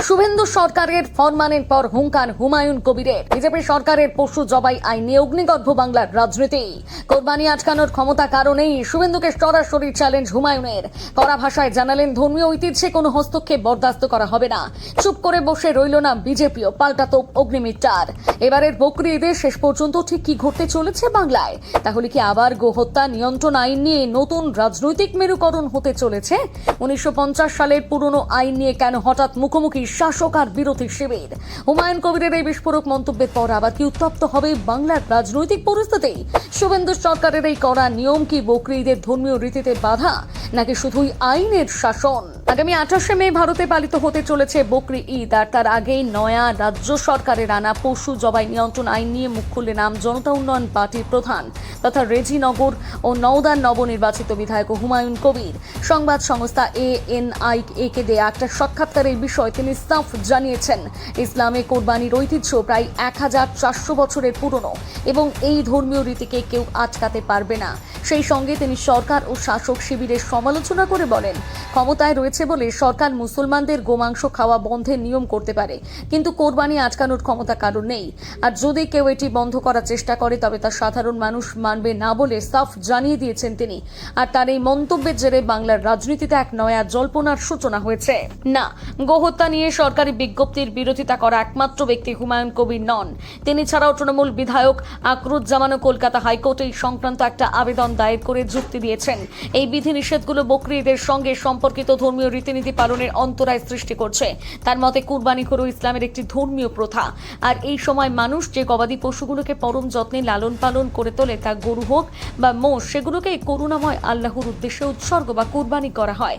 শুভেন্দু সরকারের ফরমানের পর হুঙ্কার হুমায়ুন কবিরের। বিজেপি সরকারের পশু জবাই আইনে অগ্নিগর্ভ বাংলার রাজনীতি। কোরবানি আটকানোর ক্ষমতা কারণেই শুভেন্দুকে সরাসরি চ্যালেঞ্জ হুমায়ুনের। কড়া ভাষায় জানালেন, ধর্মীয় ঐতিহ্যে কোনো হস্তক্ষেপ বরদাস্ত করা হবে না। চুপ করে বসে রইল না বিজেপিও, পাল্টা তোপ অগ্নিমিত্রার। এবারের বকরি ঈদের শেষ পর্যন্ত ঠিক কি ঘটতে চলেছে বাংলায়? তাহলে কি আবার গোহত্যা নিয়ন্ত্রণ আইন নিয়ে নতুন রাজনৈতিক মেরুকরণ হতে চলেছে? 1950 সালের পুরনো আইন নিয়ে কেন হঠাৎ মুখোমুখি শাসক আর বিরোধী শিবির? হুমায়ুন কবিরের এই বিস্ফোরক মন্তব্যের পর আবার কি উত্তপ্ত হবে বাংলার রাজনৈতিক পরিস্থিতি? শুভেন্দু সরকারের এই কড়া নিয়ম কি বকরি ঈদের ধর্মীয় রীতিতে বাধা, নাকি শুধুই আইনের শাসন? আগামী 28শে মে ভারতে পালিত হতে চলেছে বকরি ঈদ, আর তার আগেই নয়া রাজ্য সরকারের আনা পশু জবাই নিয়ন্ত্রণ আইন নিয়ে মুখ খুললেন আম জনতা উন্নয়ন পার্টির প্রধান তথা রেজিনগর ও নওদার নবনির্বাচিত বিধায়ক হুমায়ুন কবির। সংবাদ সংস্থা ANI কে দেয়া একটা সাক্ষাৎকারের বিষয় তিনি সাফ জানিয়েছেন, ইসলামে কোরবানির ঐতিহ্য প্রায় 1400 বছরের পুরনো এবং এই ধর্মীয় রীতিকে কেউ আটকাতে পারবে না। সেই সঙ্গে তিনি সরকার ও শাসক শিবিরের সমালোচনা করে বলেন, ক্ষমতায় রয়েছে বলে সরকার মুসলমানদের গোমাংস খাওয়া বন্ধের নিয়ম করতে পারে, কিন্তু কোরবানি আটকানোর ক্ষমতা কারণ নেই। আর যদি কেউ এটি বন্ধ করার চেষ্টা করে তবে তা সাধারণ মানুষ মানবে না বলে সাফ জানিয়ে দিয়েছেন তিনি। আর তার এই মন্তব্যের জেরে বাংলার রাজনীতিতে এক নয়া জল্পনার সূচনা হয়েছে। না, গোহত্যা নিয়ে সরকারি বিজ্ঞপ্তির বিরোধিতা করা একমাত্র ব্যক্তি হুমায়ুন কবির নন। তিনি ছাড়াও তৃণমূল বিধায়ক আকরুজ্জামানও কলকাতা হাইকোর্টে এই সংক্রান্ত একটা আবেদন দায়ের করে যুক্তি দিয়েছেন। এই বিধিনিষেধগুলো বকরি ঈদের সঙ্গে সম্পর্কিত ধর্মীয় রীতিনীতি পালনের অন্তরায় সৃষ্টি করছে। তার মতে, কুরবানি হলো ইসলামের একটি ধর্মীয় প্রথা, আর এই সময় মানুষ যে গবাদি পশুগুলোকে পরম যত্নে লালন পালন করে তোলে, তা গরু হোক বা মোষ, সেগুলোকে করুণাময় আল্লাহর উদ্দেশ্যে উৎসর্গ বা কুরবানি করা হয়।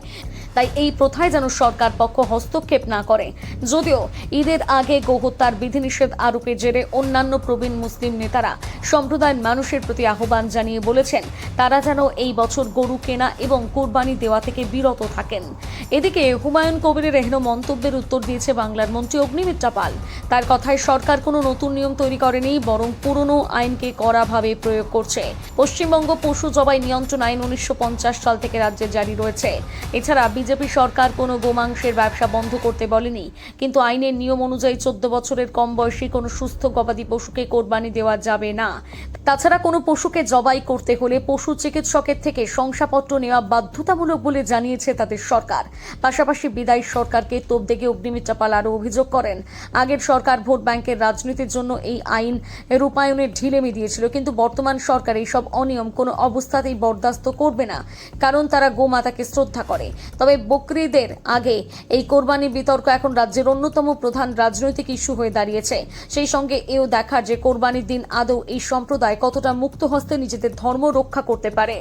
তাই এই প্রথায় যেন সরকার পক্ষ হস্তক্ষেপ না করে। যদিও ঈদের আগে গোহত্যার বিধিনিষেধ আরোপের জেরে অন্যান্য প্রবীণ মুসলিম নেতারা সম্প্রদায়ের মানুষের প্রতি আহ্বান জানিয়ে বলেছেন তারা যেন এই বছর গরু কেনা এবং কোরবানি দেওয়া থেকে বিরত থাকেন। এদিকে হুমায়ুন কবিরের এহেন মন্তব্যের উত্তর দিয়েছে বাংলার মন্ত্রী অগ্নিমিত্রা পাল। তার কথায়, সরকার কোনো নতুন নিয়ম তৈরি করেনি, বরং পুরনো আইনকে কড়াভাবে প্রয়োগ করছে। পশ্চিমবঙ্গ পশু জবাই নিয়ন্ত্রণ আইন 1950 সাল থেকে রাজ্যে জারি রয়েছে। এছাড়া বিজেপি সরকার কোনো গোমাংসের ব্যবসা বন্ধ করতে বলেনি, কিন্তু আইনের নিয়ম অনুযায়ী 14 বছরের কম বয়সী কোনো সুস্থ গবাদি পশুকে কোরবানি দেওয়া যাবে না। তাছাড়া কোনো পশুকে জবাই করতে হলে পশু চিকিৎসকের থেকে শংসাপত্র নেওয়া বাধ্যতামূলক বলে জানিয়েছে তাদের সরকার। পাশাপাশি বিদায়ী সরকারকে তোপ দেগে অগ্নিমিত্রা পাল আরও অভিযোগ করেন, আগের সরকার ভোট ব্যাংকের রাজনীতির জন্য এই আইন রূপায়ণের ঢিলেমি দিয়েছিল, কিন্তু বর্তমান সরকার এইসব অনিয়ম কোনো অবস্থাতেই বরদাস্ত করবে না, কারণ তারা গোমাতাকে শ্রদ্ধা করে। তবে বকরি ঈদের আগে এই কোরবানি বিতর্ক এখন রাজ্যের অন্যতম প্রধান রাজনৈতিক ইস্যু হয়ে দাঁড়িয়েছে। সেই সঙ্গে এও দেখার যে কোরবানির দিন আদৌ এই সম্প্রদায় কতটা মুক্ত হস্তে নিজেদের ধর্ম রক্ষা করতে পারে।